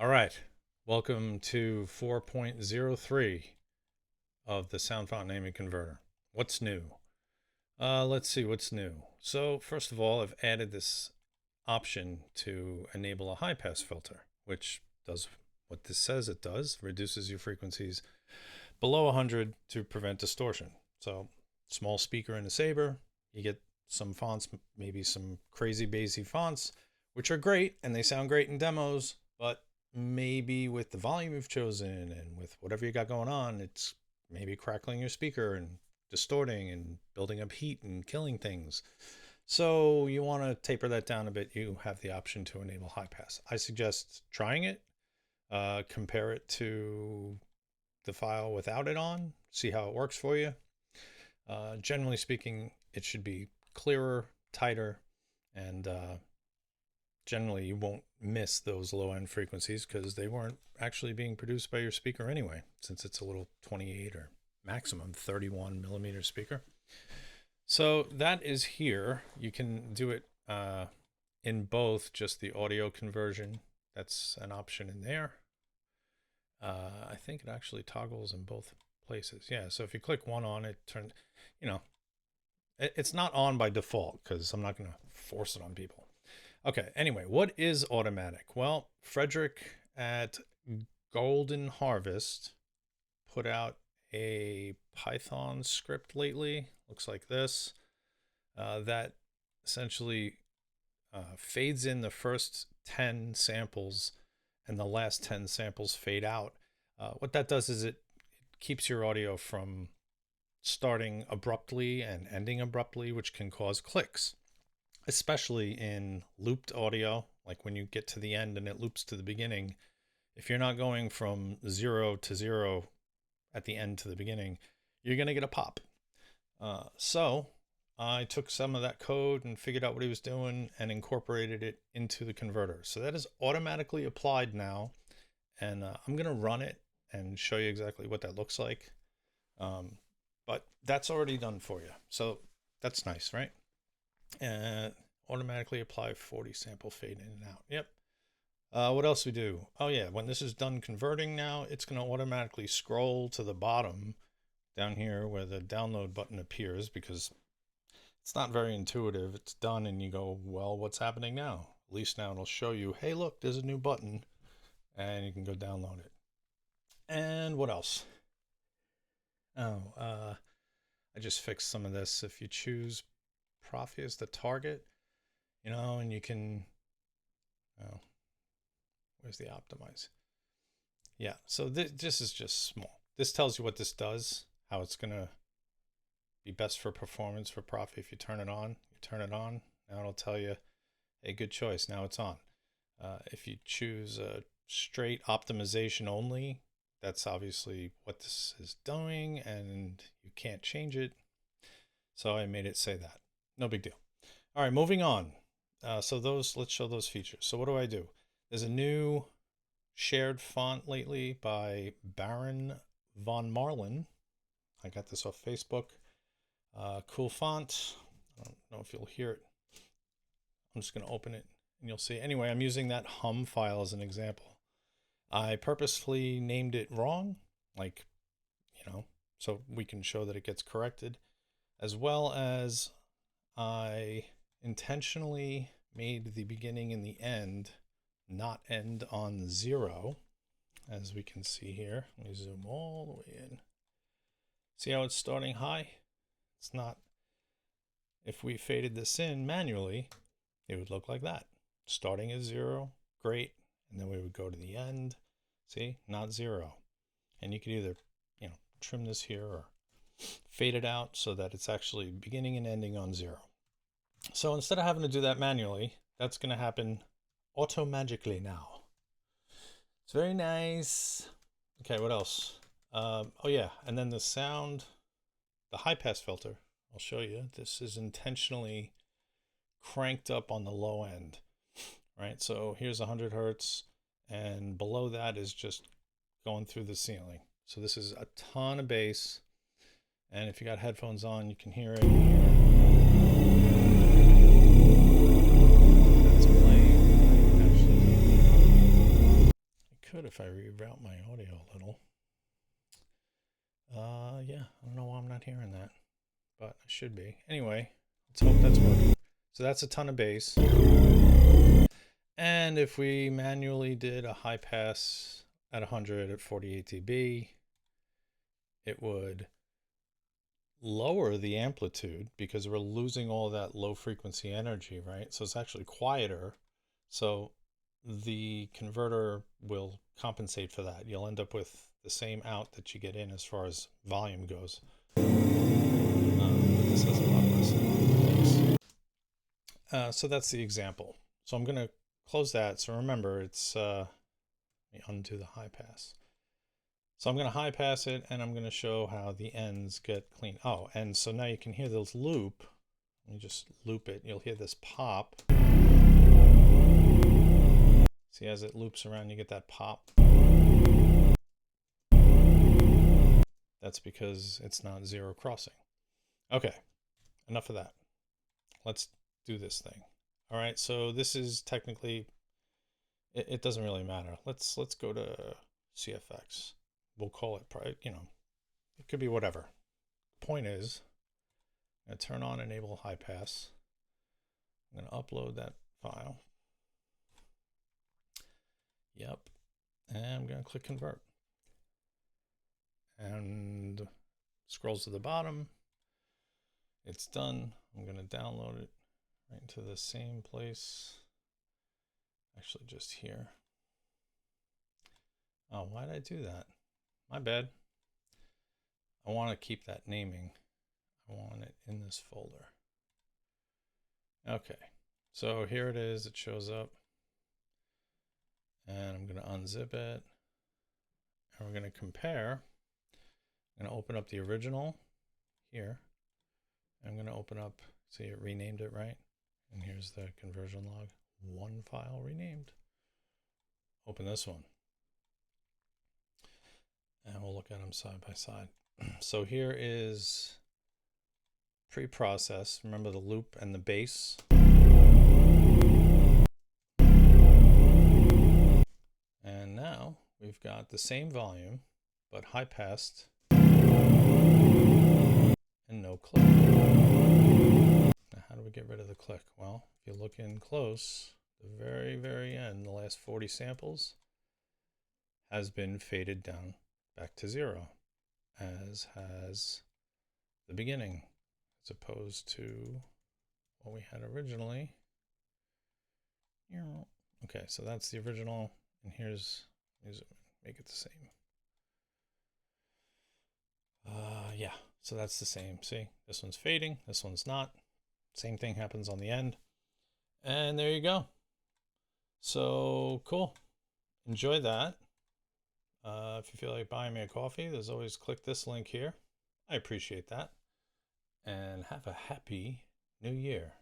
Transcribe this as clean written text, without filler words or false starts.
All right, welcome to 4.03 of the SoundFontNamingConverter. What's new? Let's see what's new. So first of all, I've added this option to enable a high-pass filter, which does what this says it does, reduces your frequencies below 100 to prevent distortion. So small speaker in a Sabre, you get some fonts, maybe some crazy bassy fonts, which are great and they sound great in demos, but maybe with the volume you've chosen and with whatever you got going on, it's maybe crackling your speaker and distorting and building up heat and killing things. So you want to taper that down a bit. You have the option to enable high pass. I suggest trying it, compare it to the file without it on, see how it works for you. Generally speaking, it should be clearer, tighter, and generally you won't miss those low end frequencies because they weren't actually being produced by your speaker anyway, since it's a little 28 or maximum 31 millimeter speaker. So that is here. You can do it in both, just the audio conversion. That's an option in there. I think it actually toggles in both places. Yeah, so if you click one on, it turns, it's not on by default because I'm not going to force it on people. Okay, anyway, what is automatic? Well, Frederick at Golden Harvest put out a Python script lately. Looks like this. That essentially fades in the first 10 samples and the last 10 samples fade out. What that does is it keeps your audio from starting abruptly and ending abruptly, which can cause clicks, especially in looped audio. Like when you get to the end and it loops to the beginning, if you're not going from 0 to 0 at the end to the beginning, you're going to get a pop. So I took some of that code and figured out what he was doing and incorporated it into the converter. So that is automatically applied now. And I'm going to run it and show you exactly what that looks like. But that's already done for you. So that's nice, right? Automatically apply 40 sample fade in and out. Yep. What else we do? Oh yeah, when this is done converting now, it's going to automatically scroll to the bottom down here where the download button appears, because it's not very intuitive. It's done and you go, well, what's happening now? At least now it'll show you, hey, look, there's a new button, and you can go download it. And what else? Oh, I just fixed some of this. If you choose Profi as the target, and you can, where's the optimize? Yeah, so this is just small. This tells you what this does, how it's going to be best for performance for Profi. If you turn it on, now it'll tell you, hey, good choice, now it's on. If you choose a straight optimization only, that's obviously what this is doing and you can't change it. So I made it say that. No big deal. All right, moving on. So let's show those features. So what do? There's a new shared font lately by Baron von Marlin. I got this off Facebook. Cool font. I don't know if you'll hear it. I'm just going to open it and you'll see. Anyway, I'm using that hum file as an example. I purposefully named it wrong, so we can show that it gets corrected, as well as I intentionally made the beginning and the end not end on 0, as we can see here. Let me zoom all the way in. See how it's starting high? It's not. If we faded this in manually, it would look like that. Starting at 0, great, and then we would go to the end. See, not 0. And you could either, trim this here or fade it out so that it's actually beginning and ending on 0. So instead of having to do that manually, that's going to happen auto-magically now. It's very nice. Okay, what else? Oh yeah, and then the sound, the high pass filter, I'll show you. This is intentionally cranked up on the low end, right? So here's 100 hertz, and below that is just going through the ceiling. So this is a ton of bass, and if you got headphones on, you can hear it. That's playing. Actually, could if I reroute my audio a little. Yeah, I don't know why I'm not hearing that, but I should be. Anyway, let's hope that's working. So that's a ton of bass. And if we manually did a high pass at 100 at 48 dB, it would lower the amplitude because we're losing all that low frequency energy, right? So it's actually quieter. So the converter will compensate for that. You'll end up with the same out that you get in as far as volume goes. But this has a lot less bass. So that's the example. So I'm going to close that. So remember, it's let me undo the high pass. So I'm going to high pass it, and I'm going to show how the ends get clean. Oh, and so now you can hear this loop. Let me just loop it. You'll hear this pop. See, as it loops around, you get that pop. That's because it's not zero crossing. Okay, enough of that. Let's do this thing. All right, so this is technically, it doesn't really matter. Let's go to CFX. We'll call it, you know, it could be whatever. Point is, I'm going to turn on enable high pass. I'm going to upload that file. Yep. And I'm going to click convert. And scrolls to the bottom. It's done. I'm going to download it right into the same place. Actually, just here. Oh, why did I do that? My bad. I want to keep that naming. I want it in this folder. Okay, so here it is. It shows up. And I'm going to unzip it. And we're going to compare. I'm going to open up the original here. I'm going to open up, see it renamed it, right? And here's the conversion log. One file renamed. Open this one. And we'll look at them side by side. So here is pre-process. Remember the loop and the bass. And now we've got the same volume, but high passed and no click. Now, how do we get rid of the click? Well, if you look in close, the very, very end, the last 40 samples has been faded down back to zero, as has the beginning, as opposed to what we had originally. Okay, so that's the original, and here's make it the same. Yeah, so that's the same. See, this one's fading, this one's not. Same thing happens on the end. And there you go. So cool. Enjoy that. If you feel like buying me a coffee, there's always click this link here. I appreciate that. And have a happy new year.